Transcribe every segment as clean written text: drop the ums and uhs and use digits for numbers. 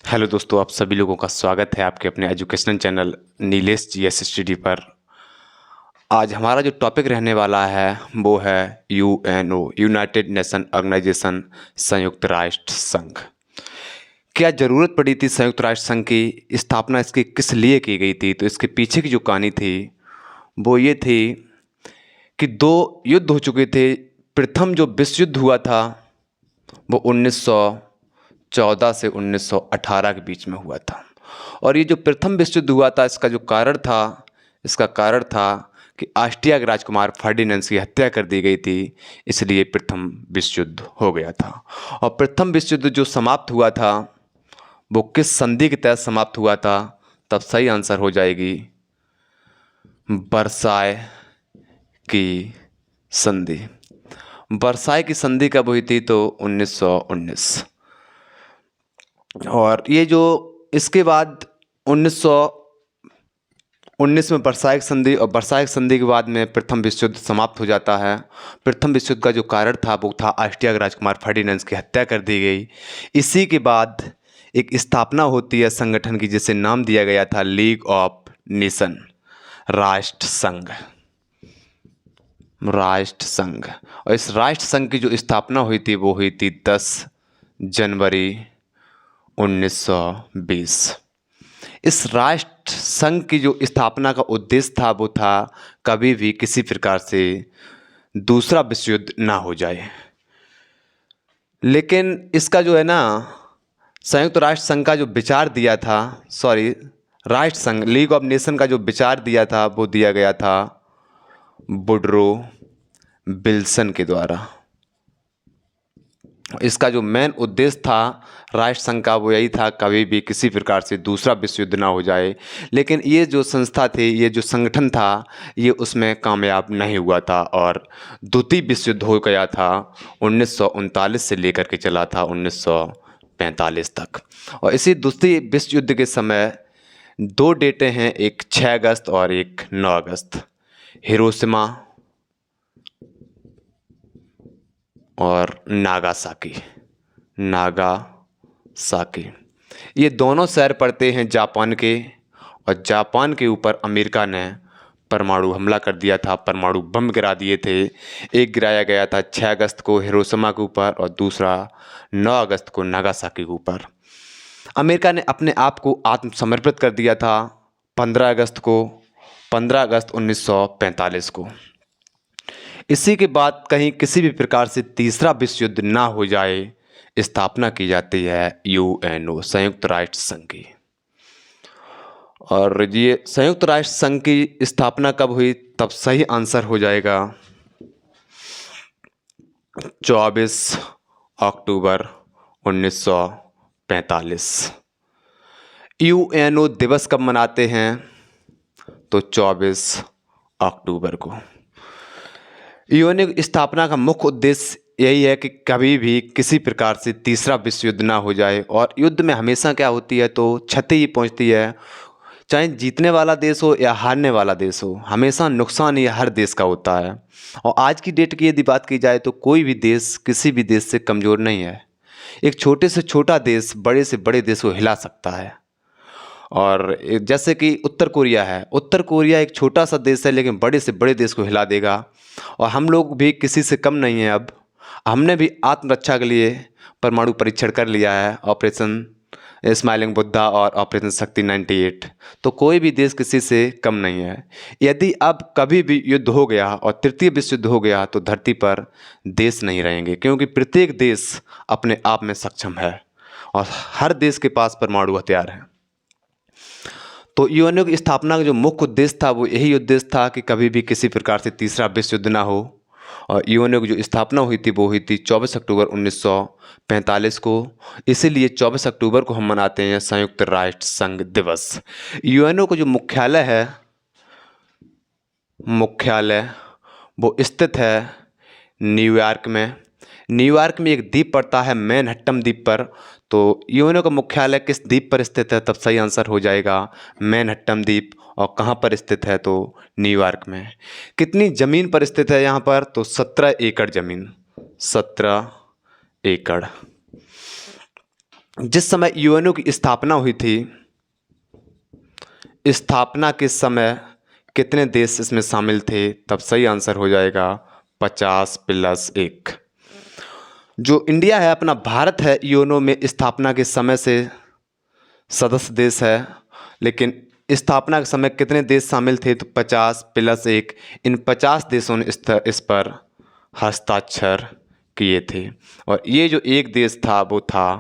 Hello दोस्तों, आप सभी लोगों का स्वागत है आपके अपने educational channel Nilesh GS study पर। आज हमारा जो टॉपिक रहने वाला है वो है यूएनओ, यूनाइटेड नेशन ऑर्गेनाइजेशन, संयुक्त राष्ट्र संघ। क्या ज़रूरत पड़ी थी संयुक्त राष्ट्र संघ की स्थापना, इसकी किस लिए की गई थी? तो इसके पीछे की जो कहानी थी वो ये थी कि दो युद्ध हो चुके थे। प्रथम जो विश्व युद्ध हुआ था वो 1914 से 1918 के बीच में हुआ था। और ये जो प्रथम विश्व युद्ध हुआ था, इसका कारण था कि ऑस्ट्रिया के राजकुमार फर्डिनेंड की हत्या कर दी गई थी, इसलिए प्रथम विश्व युद्ध हो गया था। और प्रथम विश्व युद्ध जो समाप्त हुआ था वो किस संधि के तहत समाप्त हुआ था? तब सही आंसर हो जाएगी वर्साय की संधि। वर्साय की संधि कब हुई थी? तो 1919। और ये जो इसके बाद 1919 में वर्साई संधि, और वर्साई संधि के बाद में प्रथम विश्व युद्ध समाप्त हो जाता है। प्रथम विश्व युद्ध का जो कारण था वो था ऑस्ट्रिया के राजकुमार फर्डिनेंड की हत्या कर दी गई। इसी के बाद एक स्थापना होती है संगठन की, जिसे नाम दिया गया था लीग ऑफ नेशन, राष्ट्र संघ। राष्ट्र संघ। और इस राष्ट्र संघ की जो स्थापना हुई थी वो हुई थी 10 जनवरी 1920। इस राष्ट्र संघ की जो स्थापना का उद्देश्य था वो था कभी भी किसी प्रकार से दूसरा विश्व युद्ध ना हो जाए। लेकिन इसका जो है ना, संयुक्त राष्ट्र संघ का जो विचार दिया था, राष्ट्र संघ लीग ऑफ नेशन का जो विचार दिया था वो दिया गया था वुडरो विल्सन के द्वारा। इसका जो मेन उद्देश्य था राष्ट्र संघ का वो यही था कभी भी किसी प्रकार से दूसरा विश्व युद्ध ना हो जाए। लेकिन ये जो संस्था थी, ये जो संगठन था, ये उसमें कामयाब नहीं हुआ था और द्वितीय विश्व युद्ध हो गया था। 1939 से लेकर के चला था 1945 तक। और इसी द्वितीय विश्व युद्ध के समय दो डेटें हैं, एक 6 अगस्त और एक 9 अगस्त। हिरोशिमा और नागासाकी। ये दोनों शहर पड़ते हैं जापान के, और जापान के ऊपर अमेरिका ने परमाणु हमला कर दिया था, परमाणु बम गिरा दिए थे। एक गिराया गया था 6 अगस्त को हिरोशिमा के ऊपर और दूसरा 9 अगस्त को नागासाकी के ऊपर। अमेरिका ने अपने आप को आत्मसमर्पित कर दिया था 15 अगस्त 1945 को। इसी के बाद कहीं किसी भी प्रकार से तीसरा विश्व युद्ध ना हो जाए, स्थापना की जाती है यूएनओ, संयुक्त राष्ट्र संघ की। और ये संयुक्त राष्ट्र संघ की स्थापना कब हुई? तब सही आंसर हो जाएगा 24 अक्टूबर 1945। यूएनओ दिवस कब मनाते हैं? तो 24 अक्टूबर को। यूएनओ की स्थापना का मुख्य उद्देश्य यही है कि कभी भी किसी प्रकार से तीसरा विश्व युद्ध ना हो जाए। और युद्ध में हमेशा क्या होती है, तो क्षति ही पहुंचती है। चाहे जीतने वाला देश हो या हारने वाला देश हो, हमेशा नुकसान ही हर देश का होता है। और आज की डेट की यदि बात की जाए तो कोई भी देश किसी भी देश से कमज़ोर नहीं है। एक छोटे से छोटा देश बड़े से बड़े देश को हिला सकता है। और जैसे कि उत्तर कोरिया एक छोटा सा देश है, लेकिन बड़े से बड़े देश को हिला देगा। और हम लोग भी किसी से कम नहीं हैं। अब हमने भी आत्मरक्षा के लिए परमाणु परीक्षण कर लिया है, ऑपरेशन स्माइलिंग बुद्धा और ऑपरेशन शक्ति 98। तो कोई भी देश किसी से कम नहीं है। यदि अब कभी भी युद्ध हो गया और तृतीय विश्व युद्ध हो गया तो धरती पर देश नहीं रहेंगे, क्योंकि प्रत्येक देश अपने आप में सक्षम है और हर देश के पास परमाणु हथियार है। तो यूएनओ की स्थापना का जो मुख्य उद्देश्य था वो यही उद्देश्य था कि कभी भी किसी प्रकार से तीसरा विश्व युद्ध ना हो। और यूएनओ की जो स्थापना हुई थी वो हुई थी 24 अक्टूबर 1945 को। इसीलिए 24 अक्टूबर को हम मनाते हैं संयुक्त राष्ट्र संघ दिवस। यूएनओ का जो मुख्यालय वो स्थित है न्यूयॉर्क में। न्यूयॉर्क में एक द्वीप पड़ता है मैनहट्टन द्वीप पर। तो यूएनओ का मुख्यालय किस द्वीप पर स्थित है? तब सही आंसर हो जाएगा मैनहट्टन द्वीप। और कहाँ पर स्थित है? तो न्यूयॉर्क में। कितनी ज़मीन पर स्थित है यहाँ पर? तो 17 एकड़ ज़मीन, 17 एकड़। जिस समय यूएनओ की स्थापना हुई थी, स्थापना के समय कितने देश इसमें शामिल थे? तब सही आंसर हो जाएगा 50+1। जो इंडिया है, अपना भारत है, यूएनओ में स्थापना के समय से सदस्य देश है, लेकिन स्थापना के समय कितने देश शामिल थे? तो 50+1। इन 50 देशों ने इस पर हस्ताक्षर किए थे। और ये जो एक देश था वो था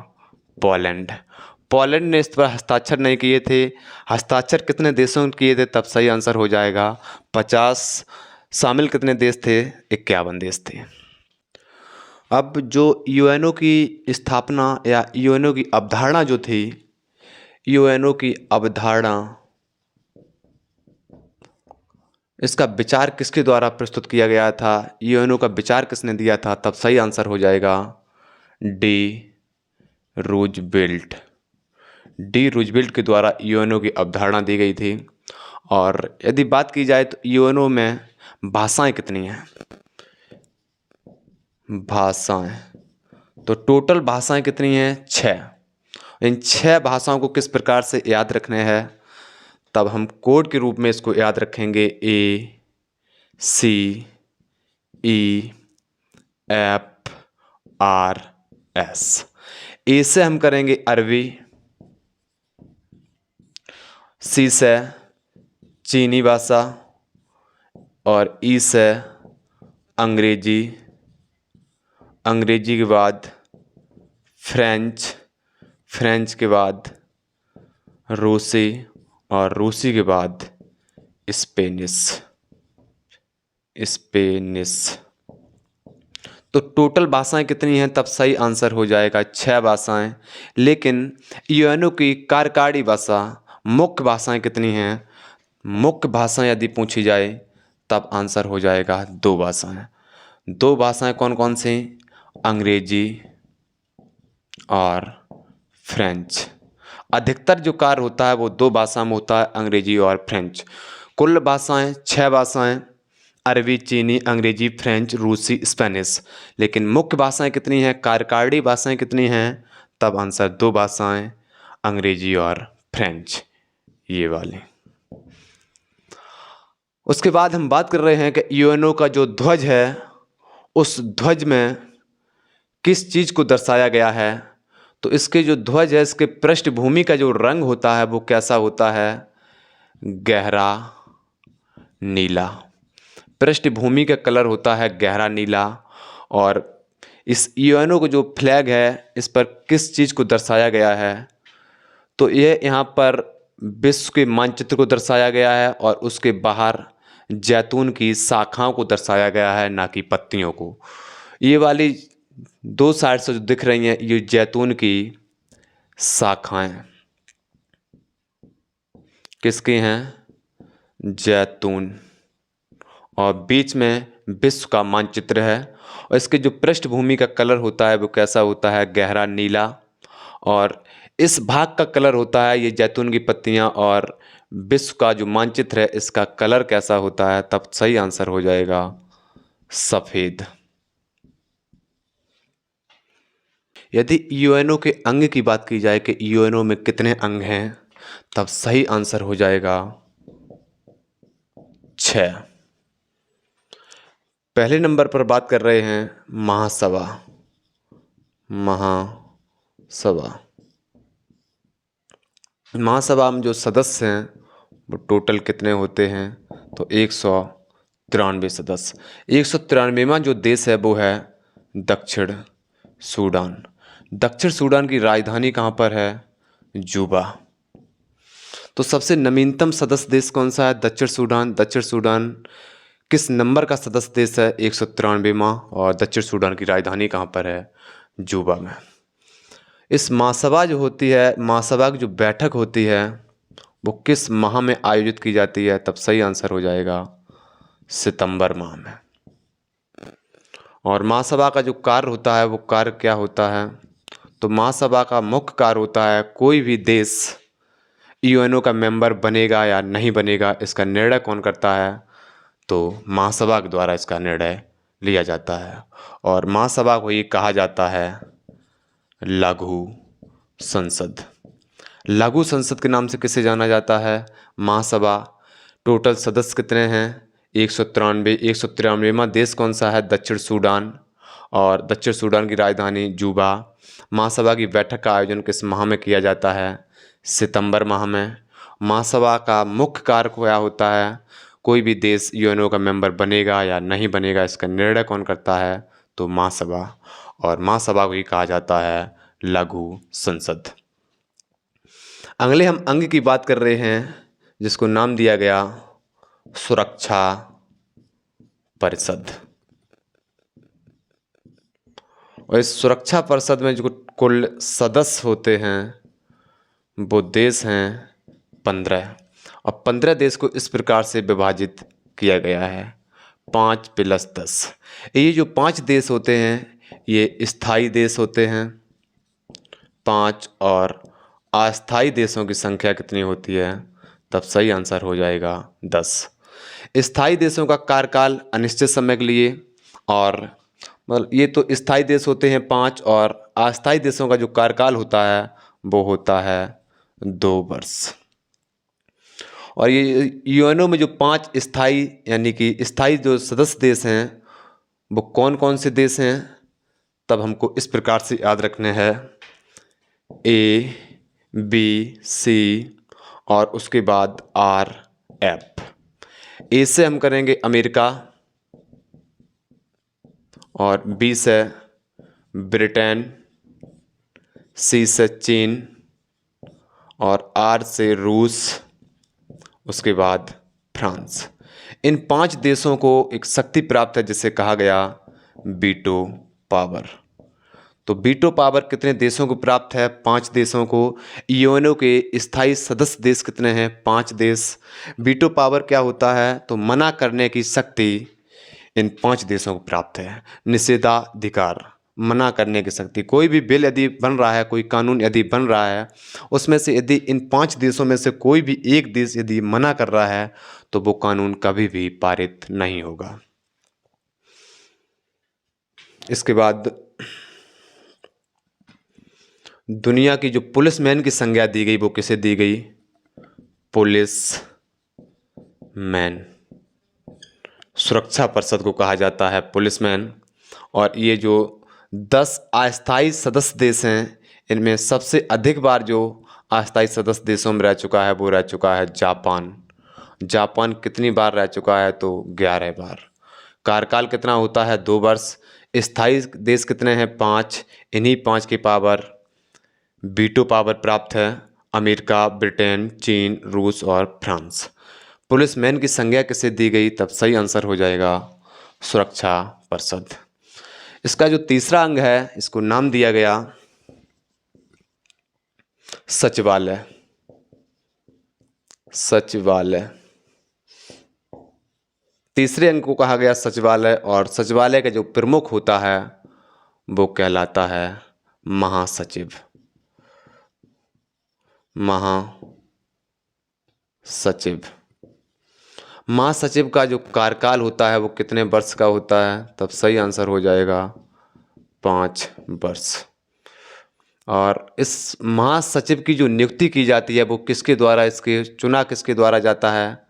पोलैंड। पोलैंड ने इस पर हस्ताक्षर नहीं किए थे। हस्ताक्षर कितने देशों ने किए थे? तब सही आंसर हो जाएगा 50। शामिल कितने देश थे? 51 देश थे। अब जो यूएनओ की स्थापना या यूएनओ की अवधारणा जो थी, यूएनओ की अवधारणा, इसका विचार किसके द्वारा प्रस्तुत किया गया था? यूएनओ का विचार किसने दिया था? तब सही आंसर हो जाएगा डी रूजवेल्ट। डी रूजवेल्ट के द्वारा यूएनओ की अवधारणा दी गई थी। और यदि बात की जाए तो यूएनओ में भाषाएं कितनी हैं? भाषाएं, तो टोटल भाषाएं कितनी हैं? 6। इन 6 भाषाओं को किस प्रकार से याद रखने हैं? तब हम कोड के रूप में इसको याद रखेंगे A C E F R S। ए से हम करेंगे अरबी, सी से चीनी भाषा और ई से अंग्रेजी। अंग्रेजी के बाद फ्रेंच, फ्रेंच के बाद रूसी और रूसी के बाद स्पेनिश, स्पेनिश। तो टोटल भाषाएं कितनी हैं? तब सही आंसर हो जाएगा 6 भाषाएं। लेकिन यूएनओ की कार्यकारी भाषा, मुख्य भाषाएं कितनी हैं? मुख्य भाषाएं यदि पूछी जाए तब आंसर हो जाएगा 2 भाषाएं। 2 भाषाएं कौन कौन सी? अंग्रेजी और फ्रेंच। अधिकतर जो कार्य होता है वो 2 भाषा में होता है, अंग्रेजी और फ्रेंच। कुल भाषाएं 6 भाषाएं, अरबी, चीनी, अंग्रेजी, फ्रेंच, रूसी, स्पेनिश। लेकिन मुख्य भाषाएं कितनी हैं? कार्यकारिणी भाषाएं कितनी हैं? तब आंसर 2 भाषाएं, अंग्रेजी और फ्रेंच, ये वाली। उसके बाद हम बात कर रहे हैं कि यूएनओ का जो ध्वज है, उस ध्वज में किस चीज़ को दर्शाया गया है? तो इसके जो ध्वज है, इसके पृष्ठभूमि का जो रंग होता है वो कैसा होता है? गहरा नीला। पृष्ठभूमि का कलर होता है गहरा नीला। और इस यूएनओ को जो फ्लैग है, इस पर किस चीज़ को दर्शाया गया है? तो ये यहाँ पर विश्व के मानचित्र को दर्शाया गया है और उसके बाहर जैतून की शाखाओं को दर्शाया गया है, ना कि पत्तियों को। ये वाली 2 साइड से जो दिख रही हैं, ये जैतून की शाखाएं किसकी हैं? जैतून। और बीच में विश्व का मानचित्र है। और इसके जो पृष्ठभूमि का कलर होता है वो कैसा होता है? गहरा नीला। और इस भाग का कलर होता है ये जैतून की पत्तियां, और विश्व का जो मानचित्र है इसका कलर कैसा होता है? तब सही आंसर हो जाएगा सफ़ेद। यदि यूएनओ के अंग की बात की जाए कि यूएनओ में कितने अंग हैं, तब सही आंसर हो जाएगा 6। पहले नंबर पर बात कर रहे हैं महासभा। महासभा, महासभा में जो सदस्य हैं वो टोटल कितने होते हैं? तो 193 सदस्य। 193वां जो देश है वो है दक्षिण सूडान। दक्षिण सूडान की राजधानी कहाँ पर है? जूबा। तो सबसे नवीनतम सदस्य देश कौन सा है? दक्षिण सूडान। दक्षिण सूडान किस नंबर का सदस्य देश है? 193वां। और दक्षिण सूडान की राजधानी कहाँ पर है? जूबा में। इस महासभा जो होती है, महासभा की जो बैठक होती है वो किस माह में आयोजित की जाती है? तब सही आंसर हो जाएगा सितंबर माह में। और महासभा का जो कार्य होता है वो कार्य क्या होता है? तो महासभा का मुख्य कार्य होता है कोई भी देश यूएनओ का मेंबर बनेगा या नहीं बनेगा, इसका निर्णय कौन करता है? तो महासभा के द्वारा इसका निर्णय लिया जाता है। और महासभा को ये कहा जाता है लघु संसद। लघु संसद के नाम से किसे जाना जाता है? महासभा। टोटल सदस्य कितने हैं? 193। 193वां देश कौन सा है? दक्षिण सूडान। और दक्षिण सूडान की राजधानी जूबा। महासभा की बैठक का आयोजन किस माह में किया जाता है? सितंबर माह में। महासभा का मुख्य कार्य क्या होता है? कोई भी देश यूएनओ का मेंबर बनेगा या नहीं बनेगा, इसका निर्णय कौन करता है? तो महासभा। और महासभा को ही कहा जाता है लघु संसद। अगले हम अंग की बात कर रहे हैं जिसको नाम दिया गया सुरक्षा परिषद। और इस सुरक्षा परिषद में जो कुल सदस्य होते हैं वो देश हैं 15। और 15 देश को इस प्रकार से विभाजित किया गया है 5+10। ये जो 5 देश होते हैं ये स्थायी देश होते हैं 5, और अस्थायी देशों की संख्या कितनी होती है? तब सही आंसर हो जाएगा 10। स्थायी देशों का कार्यकाल अनिश्चित समय के लिए, और मतलब ये तो स्थायी देश होते हैं 5, और अस्थायी देशों का जो कार्यकाल होता है वो होता है 2 वर्ष। और ये यूएनओ में जो 5 स्थायी यानी कि स्थायी जो सदस्य देश हैं वो कौन कौन से देश हैं? तब हमको इस प्रकार से याद रखने हैं A, B, C और उसके बाद R, F। ए से हम करेंगे अमेरिका, और बी से ब्रिटेन, सी से चीन, और आर से रूस, उसके बाद फ्रांस। इन 5 देशों को एक शक्ति प्राप्त है जिसे कहा गया वीटो पावर। तो वीटो पावर कितने देशों को प्राप्त है? 5 देशों को। यूएनओ के स्थायी सदस्य देश कितने हैं? 5 देश। वीटो पावर क्या होता है? तो मना करने की शक्ति इन 5 देशों को प्राप्त है। निषेधाधिकार, मना करने की शक्ति। कोई भी बिल यदि बन रहा है, कोई कानून यदि बन रहा है, उसमें से यदि इन 5 देशों में से कोई भी एक देश यदि मना कर रहा है तो वो कानून कभी भी पारित नहीं होगा। इसके बाद दुनिया की जो पुलिसमैन की संज्ञा दी गई वो किसे दी गई? Police man. सुरक्षा परिषद को कहा जाता है पुलिसमैन। और ये जो 10 अस्थायी सदस्य देश हैं इनमें सबसे अधिक बार जो अस्थायी सदस्य देशों में रह चुका है वो रह चुका है जापान। जापान कितनी बार रह चुका है? तो 11 बार। कार्यकाल कितना होता है? 2 वर्ष। स्थायी देश कितने हैं? 5। इन्हीं 5 की पावर वीटो पावर प्राप्त है अमेरिका, ब्रिटेन, चीन, रूस और फ्रांस। पुलिसमैन की संज्ञा किसे दी गई? तब सही आंसर हो जाएगा सुरक्षा परिषद। इसका जो तीसरा अंग है इसको नाम दिया गया सचिवालय। सचिवालय तीसरे अंग को कहा गया सचिवालय। और सचिवालय का जो प्रमुख होता है वो कहलाता है महासचिव। महासचिव। महासचिव का जो कार्यकाल होता है वो कितने वर्ष का होता है? तब सही आंसर हो जाएगा 5 वर्ष। और इस महासचिव की जो नियुक्ति की जाती है वो किसके द्वारा, इसके चुना किसके द्वारा जाता है?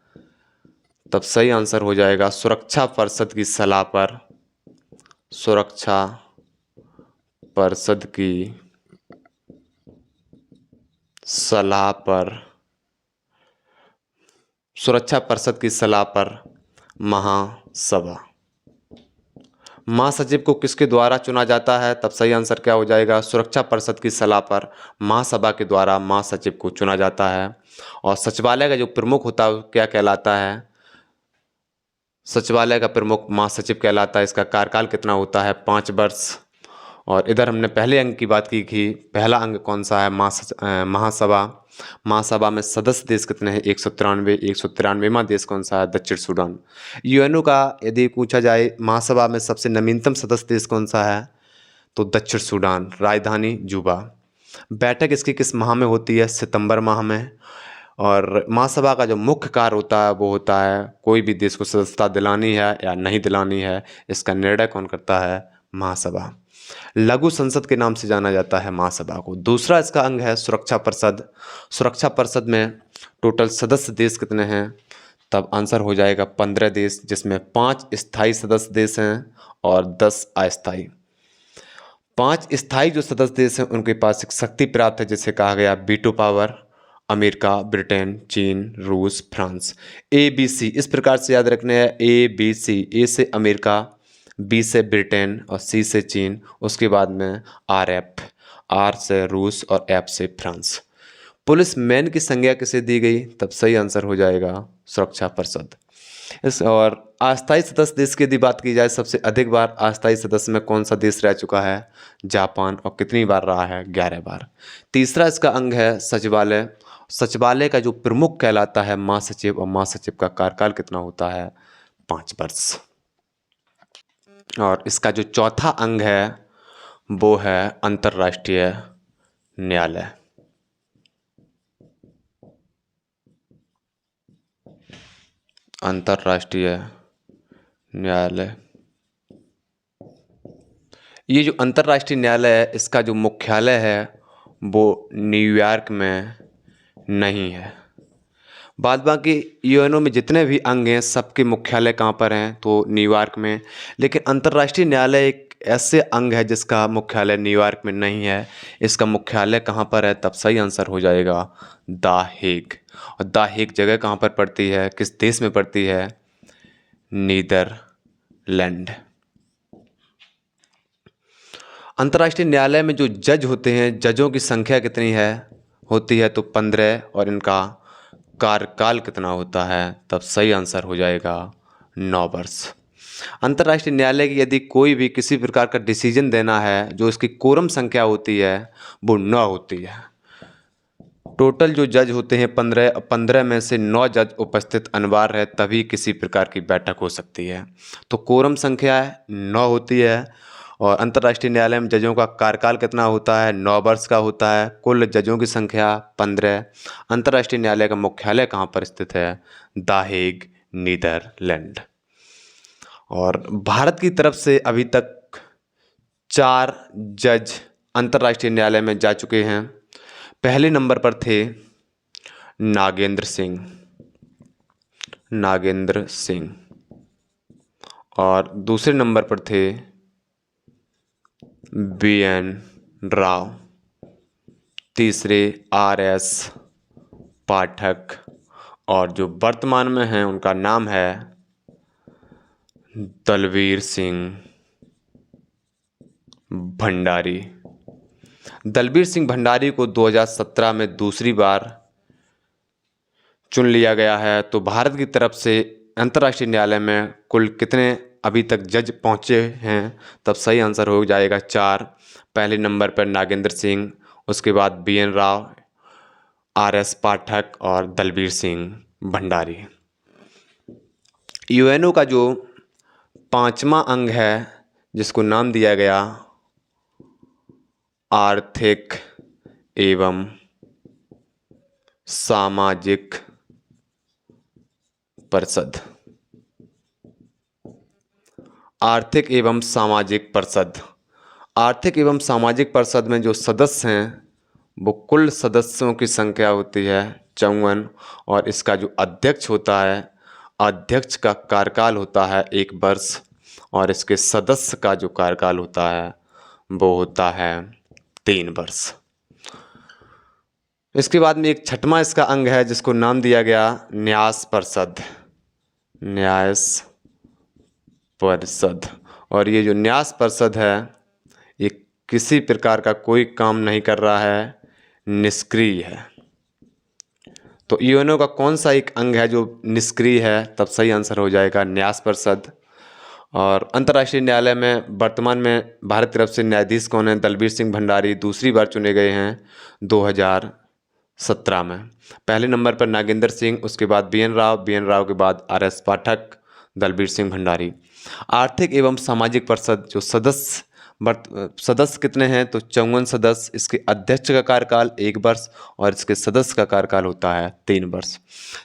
तब सही आंसर हो जाएगा सुरक्षा परिषद की सलाह पर। सुरक्षा परिषद की सलाह पर, सुरक्षा परिषद की सलाह पर महासभा। महासचिव को किसके द्वारा चुना जाता है? तब सही आंसर क्या हो जाएगा? सुरक्षा परिषद की सलाह पर महासभा के द्वारा महासचिव को चुना जाता है। और सचिवालय का जो प्रमुख होता है क्या कहलाता है? सचिवालय का प्रमुख महासचिव कहलाता है। इसका कार्यकाल कितना होता है? 5 वर्ष। और इधर हमने पहले अंग की बात की थी। पहला अंग कौन सा है? महासभा। महासभा में सदस्य देश कितने हैं? 193। 193वां देश कौन सा है? दक्षिण सूडान। यूएनओ का यदि पूछा जाए महासभा में सबसे नवीनतम सदस्य देश कौन सा है? तो दक्षिण सूडान, राजधानी जूबा। बैठक इसकी किस माह में होती है? सितंबर माह में। और महासभा का जो मुख्य कार्य होता है वो होता है कोई भी देश को सदस्यता दिलानी है या नहीं दिलानी है, इसका निर्णय कौन करता है? महासभा। लघु संसद के नाम से जाना जाता है महासभा को। दूसरा इसका अंग है सुरक्षा परिषद। सुरक्षा परिषद में टोटल सदस्य देश कितने हैं? तब आंसर हो जाएगा 15 देश, जिसमें 5 स्थायी सदस्य देश हैं और 10 अस्थायी। 5 स्थायी जो सदस्य देश हैं उनके पास एक शक्ति प्राप्त है जिसे कहा गया वीटो पावर। अमेरिका, ब्रिटेन, चीन, रूस, फ्रांस। ABC इस प्रकार से याद रखने हैं, ABC। ए से अमेरिका, B से ब्रिटेन और C से चीन, उसके बाद में RF, R से रूस और F से फ्रांस। पुलिस मैन की संज्ञा किसे दी गई? तब सही आंसर हो जाएगा सुरक्षा परिषद। इस और अस्थायी सदस्य देश की यदि बात की जाए, सबसे अधिक बार अस्थायी सदस्य में कौन सा देश रह चुका है? जापान। और कितनी बार रहा है? 11 बार। तीसरा इसका अंग है सचिवालय। सचिवालय का जो प्रमुख कहलाता है महासचिव, और महासचिव का कार्यकाल कितना होता है? 5 वर्ष। और इसका जो चौथा अंग है वो है अंतर्राष्ट्रीय न्यायालय। अंतर्राष्ट्रीय न्यायालय, ये जो अंतर्राष्ट्रीय न्यायालय है इसका जो मुख्यालय है वो न्यूयॉर्क में नहीं है। बाद बाकी यूएनओ में जितने भी अंग हैं सबके मुख्यालय कहाँ पर हैं? तो न्यूयॉर्क में। लेकिन अंतर्राष्ट्रीय न्यायालय एक ऐसे अंग है जिसका मुख्यालय न्यूयॉर्क में नहीं है। इसका मुख्यालय कहाँ पर है? तब सही आंसर हो जाएगा द हेग। और द हेग जगह कहाँ पर पड़ती है? किस देश में पड़ती है? नीदरलैंड। अंतर्राष्ट्रीय न्यायालय में जो जज होते हैं, जजों की संख्या कितनी है होती है? तो 15। और इनका कार्यकाल कितना होता है? तब सही आंसर हो जाएगा 9 वर्ष। अंतर्राष्ट्रीय न्यायालय की यदि कोई भी किसी प्रकार का डिसीजन देना है, जो इसकी कोरम संख्या होती है वो 9 होती है। टोटल जो जज होते हैं 15 में से 9 जज उपस्थित अनिवार्य है, तभी किसी प्रकार की बैठक हो सकती है। तो कोरम संख्या 9 होती है। और अंतर्राष्ट्रीय न्यायालय में जजों का कार्यकाल कितना होता है? 9 वर्ष का होता है। कुल जजों की संख्या 15। अंतर्राष्ट्रीय न्यायालय का मुख्यालय कहाँ पर स्थित है? The Hague, Netherlands. और भारत की तरफ से अभी तक 4 जज अंतर्राष्ट्रीय न्यायालय में जा चुके हैं। पहले नंबर पर थे नागेंद्र सिंह, और दूसरे नंबर पर थे BN राव, तीसरे RS पाठक, और जो वर्तमान में हैं उनका नाम है दलवीर सिंह भंडारी। दलवीर सिंह भंडारी को 2017 में दूसरी बार चुन लिया गया है। तो भारत की तरफ से अंतर्राष्ट्रीय न्यायालय में कुल कितने अभी तक जज पहुंचे हैं? तब सही आंसर हो जाएगा 4। पहले नंबर पर नागेंद्र सिंह, उसके बाद BN राव, RS पाठक और दलवीर सिंह भंडारी। यूएनओ का जो 5वां अंग है जिसको नाम दिया गया आर्थिक एवं सामाजिक परिषद। आर्थिक एवं सामाजिक परिषद। आर्थिक एवं सामाजिक परिषद में जो सदस्य हैं वो कुल सदस्यों की संख्या होती है 54। और इसका जो अध्यक्ष होता है, अध्यक्ष का कार्यकाल होता है 1 वर्ष, और इसके सदस्य का जो कार्यकाल होता है वो होता है 3 वर्ष। इसके बाद में एक 6वां इसका अंग है जिसको नाम दिया गया न्यास परिषद। और ये जो न्यास परिषद है ये किसी प्रकार का कोई काम नहीं कर रहा है, निष्क्रिय है। तो यूएनओ का कौन सा एक अंग है जो निष्क्रिय है? तब सही आंसर हो जाएगा न्यास परिषद। और अंतर्राष्ट्रीय न्यायालय में वर्तमान में भारत की तरफ से न्यायाधीश कौन है? दलवीर सिंह भंडारी दूसरी बार चुने गए हैं 2017 में। पहले नंबर पर नागेंद्र सिंह, उसके बाद BN राव के बाद RS पाठक, दलवीर सिंह भंडारी। आर्थिक एवं सामाजिक परिषद जो सदस्य कितने हैं? तो 54 सदस्य। इसके अध्यक्ष का कार्यकाल 1 वर्ष और इसके सदस्य का कार्यकाल होता है 3 वर्ष।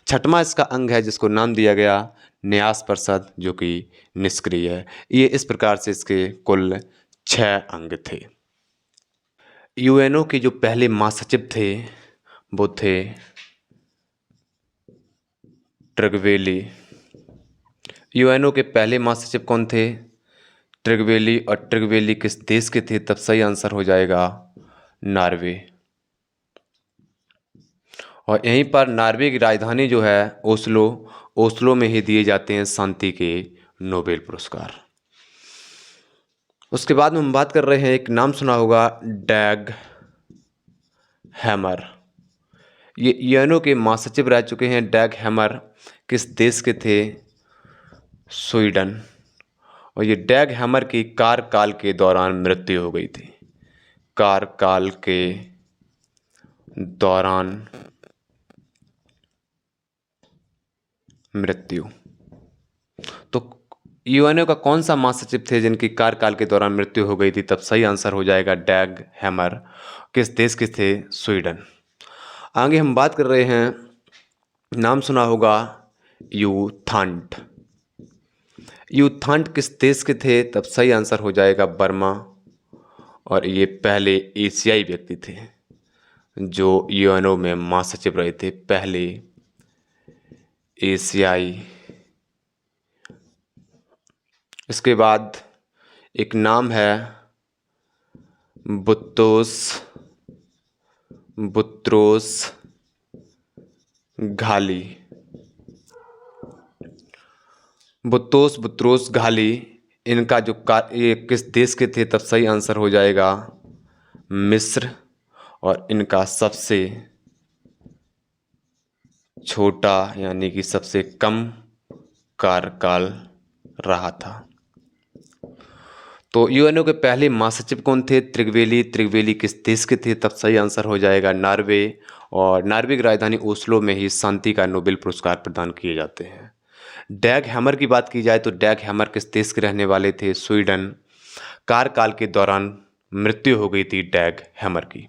6वां इसका अंग है जिसको नाम दिया गया न्यास परिषद जो कि निष्क्रिय है। ये इस प्रकार से इसके कुल 6 अंग थे। यूएनओ के जो पहले महासचिव थे वो थे ट्रिगवेली। यूएनओ के पहले महासचिव कौन थे? ट्रिगवेली। और ट्रिगवेली किस देश के थे? तब सही आंसर हो जाएगा नॉर्वे। और यहीं पर नॉर्वे की राजधानी जो है ओस्लो, ओस्लो में ही दिए जाते हैं शांति के नोबेल पुरस्कार। उसके बाद में हम बात कर रहे हैं, एक नाम सुना होगा डैग हैमर। ये यूएनओ के महासचिव रह चुके हैं। डैग हैमर किस देश के थे? स्वीडन। और ये डैग हैमर की कार्यकाल के दौरान मृत्यु हो गई थी। कार्यकाल के दौरान मृत्यु। तो यूएनओ का कौन सा महासचिव थे जिनकी कार्यकाल के दौरान मृत्यु हो गई थी? तब सही आंसर हो जाएगा डैग हैमर। किस देश के थे? स्वीडन। आगे हम बात कर रहे हैं, नाम सुना होगा यूथांट। यूथांट किस देश के थे? तब सही आंसर हो जाएगा बर्मा। और ये पहले एशियाई व्यक्ति थे जो यूएनओ में महासचिव रहे थे, पहले एशियाई। इसके बाद एक नाम है बुत्रोस घाली। बुत्रोस घाली, इनका जो ये किस देश के थे? तब सही आंसर हो जाएगा मिस्र। और इनका सबसे छोटा यानी कि सबसे कम कार्यकाल रहा था। तो यूएनओ के पहले महासचिव कौन थे? त्रिगवेली। त्रिगवेली किस देश के थे? तब सही आंसर हो जाएगा नॉर्वे। और नॉर्वे की राजधानी ओस्लो में ही शांति का नोबेल पुरस्कार प्रदान किए जाते हैं। डैग हैमर की बात की जाए तो डैग हैमर किस देश के रहने वाले थे? स्वीडन। कार्यकाल के दौरान मृत्यु हो गई थी डैग हैमर की।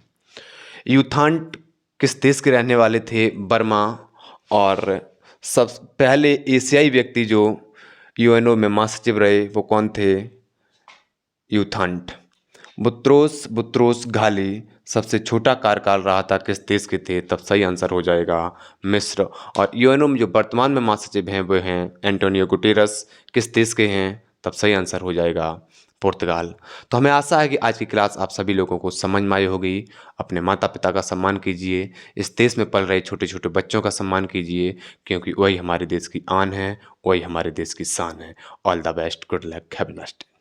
यूथांट किस देश के रहने वाले थे? बर्मा। और सब पहले एशियाई व्यक्ति जो यूएनओ में महासचिव रहे वो कौन थे? यूथांट। बुत्रोस घाली सबसे छोटा कार्यकाल रहा था, किस देश के थे? तब सही आंसर हो जाएगा मिस्र। और यूएनओ में जो वर्तमान में महासचिव हैं वो हैं एंटोनियो गुटेरस। किस देश के हैं? तब सही आंसर हो जाएगा पुर्तगाल। तो हमें आशा है कि आज की क्लास आप सभी लोगों को समझ में आई होगी। अपने माता पिता का सम्मान कीजिए, इस देश में पल रहे छोटे छोटे बच्चों का सम्मान कीजिए, क्योंकि वही हमारे देश की आन है, वही हमारे देश की शान है। All the best, good luck, have a nice day.